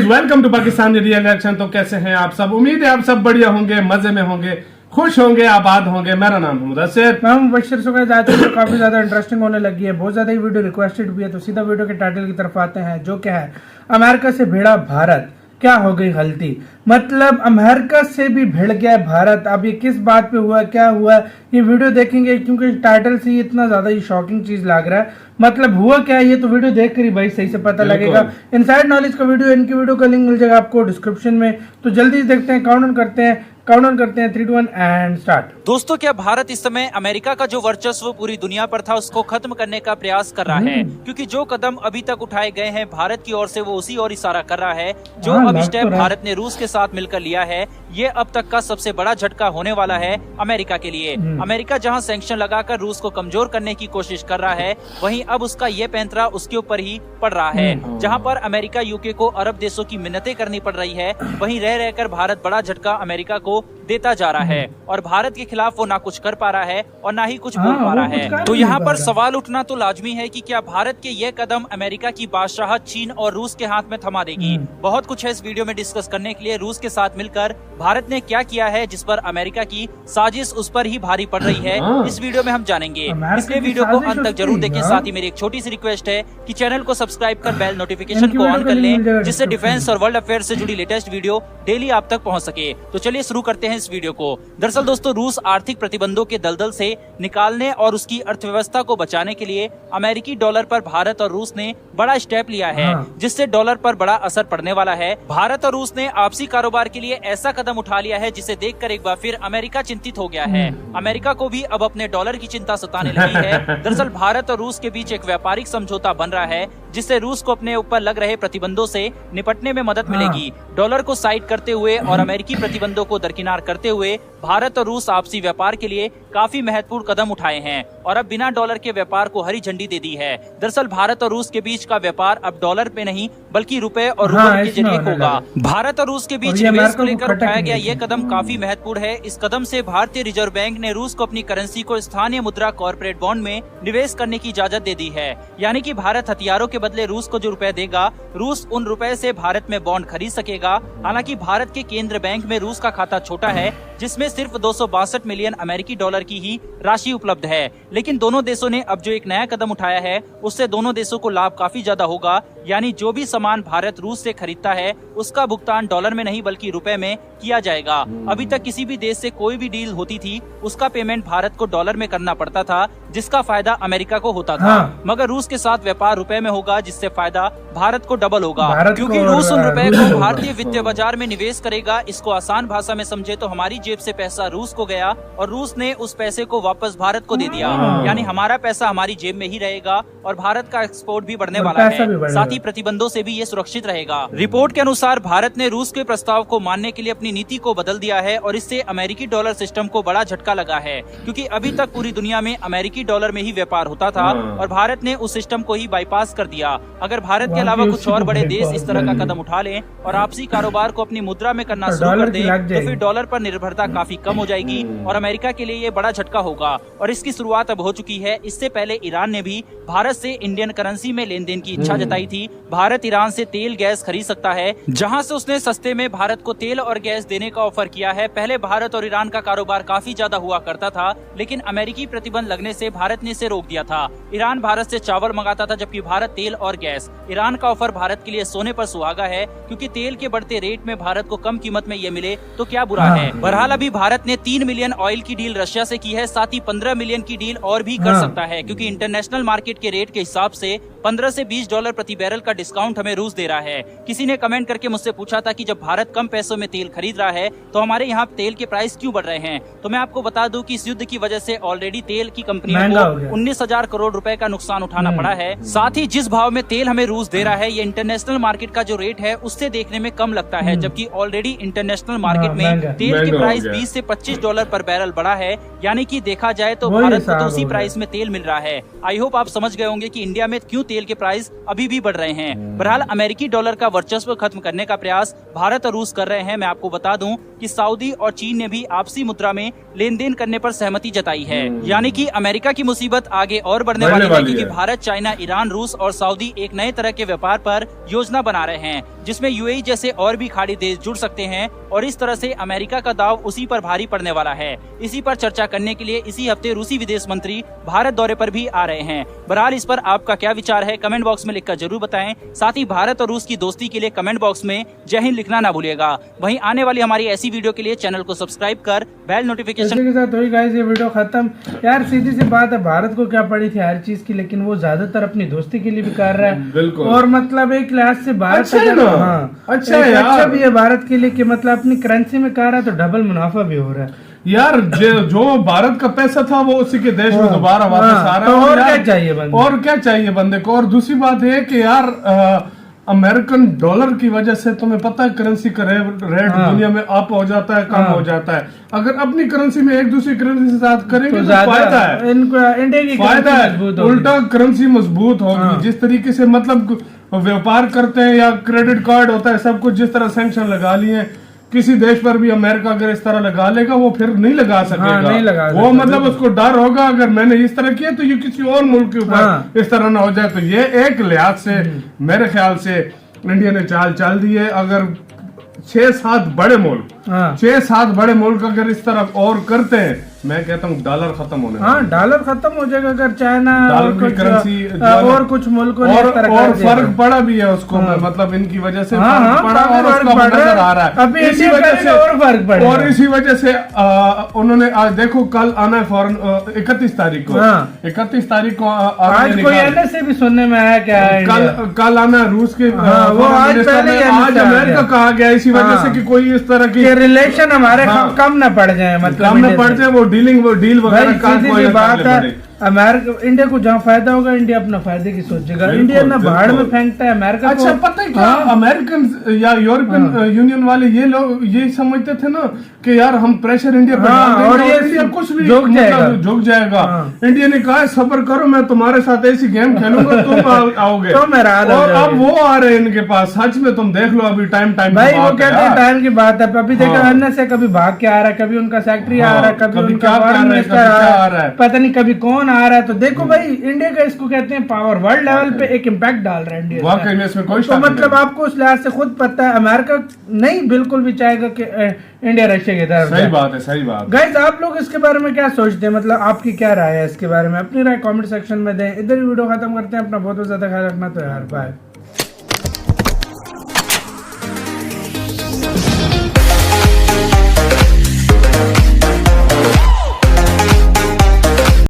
Welcome to Pakistani real action. तो कैसे हैं आप सब? उम्मीद है आप सब बढ़िया होंगे, मजे में होंगे, खुश होंगे, आबाद होंगे। मेरा नाम है मुदस्सिर। मैं मुबश्शिर। तो काफी ज्यादा इंटरेस्टिंग होने लगी है, बहुत ज्यादा वीडियो रिक्वेस्टेड भी है, तो सीधा वीडियो के टाइटल की तरफ आते हैं, जो क्या है, अमेरिका से भिड़ा भारत, क्या हो गई गलती। मतलब अमेरिका से भी भिड़ गया भारत। अब ये किस बात पे हुआ, क्या हुआ, ये वीडियो देखेंगे, क्योंकि टाइटल से ही इतना ज्यादा ही शॉकिंग चीज लग रहा है। मतलब हुआ क्या है, ये तो वीडियो देख कर ही भाई सही से पता लगेगा। इनसाइड नॉलेज का वीडियो, इनकी वीडियो का लिंक मिल जाएगा आपको डिस्क्रिप्शन में। तो जल्दी से देखते हैं, काउंट डाउन करते हैं 3, 2, 1 एंड स्टार्ट। दोस्तों, क्या भारत इस समय अमेरिका का जो वर्चस्व पूरी दुनिया पर था उसको खत्म करने का प्रयास कर रहा है? क्योंकि जो कदम अभी तक उठाए गए हैं भारत की ओर से, वो उसी ओर इशारा कर रहा है। जो अब स्टेप भारत ने रूस के साथ मिलकर लिया है, ये अब तक का सबसे बड़ा झटका होने वाला है अमेरिका के लिए। अमेरिका जहां सैंक्शन लगाकर रूस को कमजोर करने की कोशिश कर रहा है, वहीं अब उसका ये पैंतरा उसके ऊपर ही पड़ रहा है। जहां पर अमेरिका यूके को अरब देशों की मिन्नतें करनी पड़ रही है, वहीं रह रहकर भारत बड़ा झटका अमेरिका को देता जा रहा है। और भारत के खिलाफ वो ना कुछ कर पा रहा है और ना ही कुछ बोल पा रहा है। तो यहाँ पर सवाल उठना तो लाजमी है कि क्या भारत के ये कदम अमेरिका की बादशाहत चीन और रूस के हाथ में थमा देगी? बहुत कुछ है इस वीडियो में डिस्कस करने के लिए। रूस के साथ मिलकर भारत ने क्या किया है जिस पर अमेरिका की साजिश उस पर ही भारी पड़ रही है, इस वीडियो में हम जानेंगे। इसलिए वीडियो को अंत तक जरूर देखें। साथ ही मेरी एक छोटी सी रिक्वेस्ट है कि चैनल को सब्सक्राइब कर बेल नोटिफिकेशन को ऑन कर लें, जिससे डिफेंस और वर्ल्ड अफेयर से जुड़ी लेटेस्ट वीडियो डेली आप तक पहुंच सके। तो चलिए शुरू करते हैं इस वीडियो को। दरअसल दोस्तों, रूस आर्थिक प्रतिबंधों के दलदल से निकालने और उसकी अर्थव्यवस्था को बचाने के लिए अमेरिकी डॉलर पर भारत और रूस ने बड़ा स्टेप लिया है, जिससे डॉलर पर बड़ा असर पड़ने वाला है। भारत और रूस ने आपसी कारोबार के लिए ऐसा कदम उठा लिया है जिसे देखकर एक बार फिर अमेरिका चिंतित हो गया है। अमेरिका को भी अब अपने डॉलर की चिंता सताने लगी है। दरअसल भारत और रूस के बीच एक व्यापारिक समझौता बन रहा है, जिससे रूस को अपने ऊपर लग रहे प्रतिबंधों से निपटने में मदद मिलेगी। डॉलर को साइड करते हुए और अमेरिकी प्रतिबंधों को दरकिनार करते हुए भारत और रूस आपसी व्यापार के लिए काफी महत्वपूर्ण कदम उठाए हैं और अब बिना डॉलर के व्यापार को हरी झंडी दे दी है। दरअसल भारत और रूस के बीच का व्यापार अब डॉलर पे नहीं बल्कि रुपए और रूबल के जरिए होगा। भारत और रूस के बीच निवेश को लेकर उठाया गया ये कदम काफी महत्वपूर्ण है। इस कदम से भारतीय रिजर्व बैंक ने रूस को अपनी करेंसी को स्थानीय मुद्रा कॉर्पोरेट बॉन्ड में निवेश करने की इजाजत दे दी है। यानी कि भारत हथियारों के बदले रूस को जो रुपए देगा, रूस उन रुपए से भारत में बॉन्ड खरीद सकेगा। हालांकि भारत के केंद्र बैंक में रूस का खाता छोटा है, जिसमें सिर्फ 262 मिलियन अमेरिकी डॉलर की ही राशि उपलब्ध है। लेकिन दोनों देशों ने अब जो एक नया कदम उठाया है, उससे दोनों देशों को लाभ काफी ज्यादा होगा। यानी जो भी सामान भारत रूस से खरीदता है, उसका भुगतान डॉलर में नहीं बल्कि रुपए में किया जाएगा। अभी तक किसी भी देश से कोई भी डील होती थी, उसका पेमेंट भारत को डॉलर में करना पड़ता था, जिसका फायदा अमेरिका को होता था। मगर रूस के साथ व्यापार रुपए में होगा, जिससे फायदा भारत को डबल होगा, क्योंकि रूस उन रुपए को भारतीय वित्तीय बाजार में निवेश करेगा। इसको आसान भाषा में समझे तो हमारी जेब से पैसा रूस को गया और रूस ने उस पैसे को वापस भारत को दे दिया। यानी हमारा पैसा हमारी जेब में ही रहेगा और भारत का एक्सपोर्ट भी बढ़ने वाला है। साथ ही प्रतिबंधों से भी ये सुरक्षित रहेगा। रिपोर्ट के अनुसार भारत ने रूस के प्रस्ताव को मानने के लिए अपनी नीति को बदल दिया है और इससे अमेरिकी डॉलर सिस्टम को बड़ा झटका लगा है, क्योंकि अभी तक पूरी दुनिया में अमेरिकी डॉलर में ही व्यापार होता था और भारत ने उस सिस्टम को ही बाईपास कर दिया। अगर भारत के अलावा कुछ और बड़े देश इस तरह का कदम उठा लें और आपसी कारोबार को अपनी मुद्रा में करना शुरू कर दें, तो फिर डॉलर पर निर्भरता काफी कम हो जाएगी और अमेरिका के लिए ये बड़ा झटका होगा। और इसकी शुरुआत अब हो चुकी है। इससे पहले ईरान ने भी भारत से इंडियन करेंसी में लेन देन की इच्छा जताई थी। भारत ईरान से तेल गैस खरीद सकता है, जहां से उसने सस्ते में भारत को तेल और गैस देने का ऑफर किया है। पहले भारत और ईरान का कारोबार काफी ज्यादा हुआ करता था, लेकिन अमेरिकी प्रतिबंध लगने से भारत ने इसे रोक दिया था। ईरान भारत से चावल मंगाता था, जबकि भारत तेल और गैस। ईरान का ऑफर भारत के लिए सोने पर सुहागा है, क्योंकि तेल के बढ़ते रेट में भारत को कम कीमत में ये मिले तो क्या बुरा है। बहरहाल अभी भारत ने 3 मिलियन ऑयल की डील रशिया से की है, साथ ही 15 मिलियन की डील और भी कर सकता है, क्योंकि इंटरनेशनल मार्केट के रेट के हिसाब से 15 से 20 डॉलर प्रति बैरल का डिस्काउंट हमें रूस दे रहा है। किसी ने कमेंट करके मुझसे पूछा था कि जब भारत कम पैसों में तेल खरीद रहा है, तो हमारे यहाँ तेल के प्राइस क्यों बढ़ रहे हैं? तो मैं आपको बता दूं कि इस युद्ध की वजह से ऑलरेडी तेल की कंपनियों को 19,000 करोड़ रुपए का नुकसान उठाना पड़ा है। साथ ही जिस भाव में तेल हमें रूस दे रहा है, ये इंटरनेशनल मार्केट का जो रेट है उससे देखने में कम लगता है, जबकि ऑलरेडी इंटरनेशनल मार्केट में तेल की प्राइस 20 से 25 डॉलर पर बैरल बढ़ा है। यानी कि देखा जाए तो भारत को तो उसी प्राइस में तेल मिल रहा है। आई होप आप समझ गए होंगे कि इंडिया में क्यों तेल के प्राइस अभी भी बढ़ रहे हैं। बहरहाल अमेरिकी डॉलर का वर्चस्व खत्म करने का प्रयास भारत और रूस कर रहे हैं। मैं आपको बता दूं कि सऊदी और चीन ने भी आपसी मुद्रा में लेन देन करने पर सहमति जताई है। यानी कि अमेरिका की मुसीबत आगे और बढ़ने वाली है, क्योंकि भारत, चाइना, ईरान, रूस और सऊदी एक नए तरह के व्यापार पर योजना बना रहे हैं, जिसमें यूएई जैसे और भी खाड़ी देश जुड़ सकते हैं और इस तरह से अमेरिका का दाव उसी पर भारी पड़ने वाला है। इसी पर चर्चा करने के लिए इसी हफ्ते रूसी विदेश मंत्री भारत दौरे पर भी आ रहे हैं। बहरहाल इस पर आपका क्या विचार है, कमेंट बॉक्स में लिखकर जरूर बताएं। साथ ही भारत और रूस की दोस्ती के लिए कमेंट बॉक्स में जय हिंद लिखना ना भूलिएगा। वहीं आने वाली हमारी ऐसी वीडियो के लिए चैनल को सब्सक्राइब कर बेल नोटिफिकेशन के साथ हुई गाइस ये वीडियो खत्म। यार सीधी सी बात है, भारत को क्या पड़ी थी हर चीज की, लेकिन वो ज्यादातर अपनी दोस्ती के लिए भी कर रहा है। बिल्कुल। और मतलब एक लिहाज से भारत अच्छा है ना? हाँ अच्छा है यार। अच्छा भी है भारत के लिए कि मतलब अपनी करेंसी में कर रहा है तो डबल मुनाफा भी हो रहा है यार। जो भारत का पैसा था वो उसी के देश में दोबारा वापस आ रहा है। तो और यार, क्या चाहिए बंदे? और क्या चाहिए बंदे को। और दूसरी बात है कि यार अमेरिकन डॉलर की वजह से तुम्हें पता है करेंसी का रेट दुनिया में अप हो जाता है, कम हो जाता है। अगर अपनी करेंसी में एक दूसरी करेंसी से साथ करेंगे तो फायदा है, इनको इंडिया की फायदा है। उल्टा करेंसी मजबूत होगी। जिस तरीके से मतलब व्यापार करते हैं या क्रेडिट कार्ड होता है, सब कुछ जिस तरह सैंक्शन लगा लिए, किसी देश पर भी अमेरिका अगर इस तरह लगा लेगा वो फिर नहीं लगा सकेगा। नहीं लगा वो मतलब उसको डर होगा अगर मैंने इस तरह किया तो ये किसी और मुल्क के ऊपर इस तरह ना हो जाए। तो ये एक लिहाज से मेरे ख्याल से इंडिया ने चाल चल दी है। अगर 6-7 बड़े मुल्क 6-7 बड़े मुल्क अगर इस तरह और करते हैं, मैं कहता हूँ डॉलर खत्म होने डॉलर खत्म हो जाएगा अगर चाइना डॉलर की करेंसी और कुछ मुल्कों ने और फर्क पड़ा भी है उसको मतलब इनकी वजह से फर्क पड़ा और उसका नजर आ रहा है। अभी इसी वजह से और फर्क पड़ा और इसी वजह से उन्होंने आज देखो कल आना है फॉरन 31 तारीख को 31 तारीख को आज कोई एनएसए भी सुनने में आया क्या है? कल आना है रूस के वो आज पहले आज अमेरिका कहा गया इसी वजह से कि कोई इस तरह की रिलेशन हमारे कम न पड़ जाए, मतलब कम न पड़ जाए। वो डील वगैरह का कोई बात है। अमेरिका इंडिया को जहाँ फायदा होगा इंडिया अपना फायदे की सोचेगा। इंडिया ना भाड़ में फेंकता है अमेरिका अच्छा को। पता है क्या अमेरिकन या यूरोपियन यूनियन वाले ये लोग ये समझते थे ना कि यार हम प्रेशर इंडिया पर डाल देंगे और ये इंडिया कुछ भी झुक जाएगा। इंडिया ने कहा सब्र करो, मैं तुम्हारे साथ ऐसी गेम खेलूंगा, तुम आओगे। और अब वो आ रहे हैं इनके पास। सच में तुम देख लो अभी टाइम भाई वो कहते हैं टाइम की बात है। अभी देखो अन्य से कभी भाग के आ रहा है, कभी उनका सेक्रेटरी आ रहा है, कभी उनका फॉरेन मिनिस्टर आ रहा है, पता नहीं कभी कौन आ रहा है। तो देखो भाई इंडिया का इसको कहते हैं पावर, वर्ल्ड लेवल पे एक इम्पैक्ट डाल रहा है इंडिया। वाकई में इसमें कोई तो मतलब आपको उस लिहाज से खुद पता है अमेरिका नहीं बिल्कुल भी चाहेगा कि इंडिया रशिया की तरफ। सही बात है, सही बात। गाइस आप लोग इसके बारे में क्या सोचते हैं, मतलब आपकी क्या राय है इसके बारे में? अपनी राय कमेंट सेक्शन में दें। इधर ही वीडियो खत्म करते हैं। अपना बहुत ज्यादा ख्याल रखना। तो यार बाय।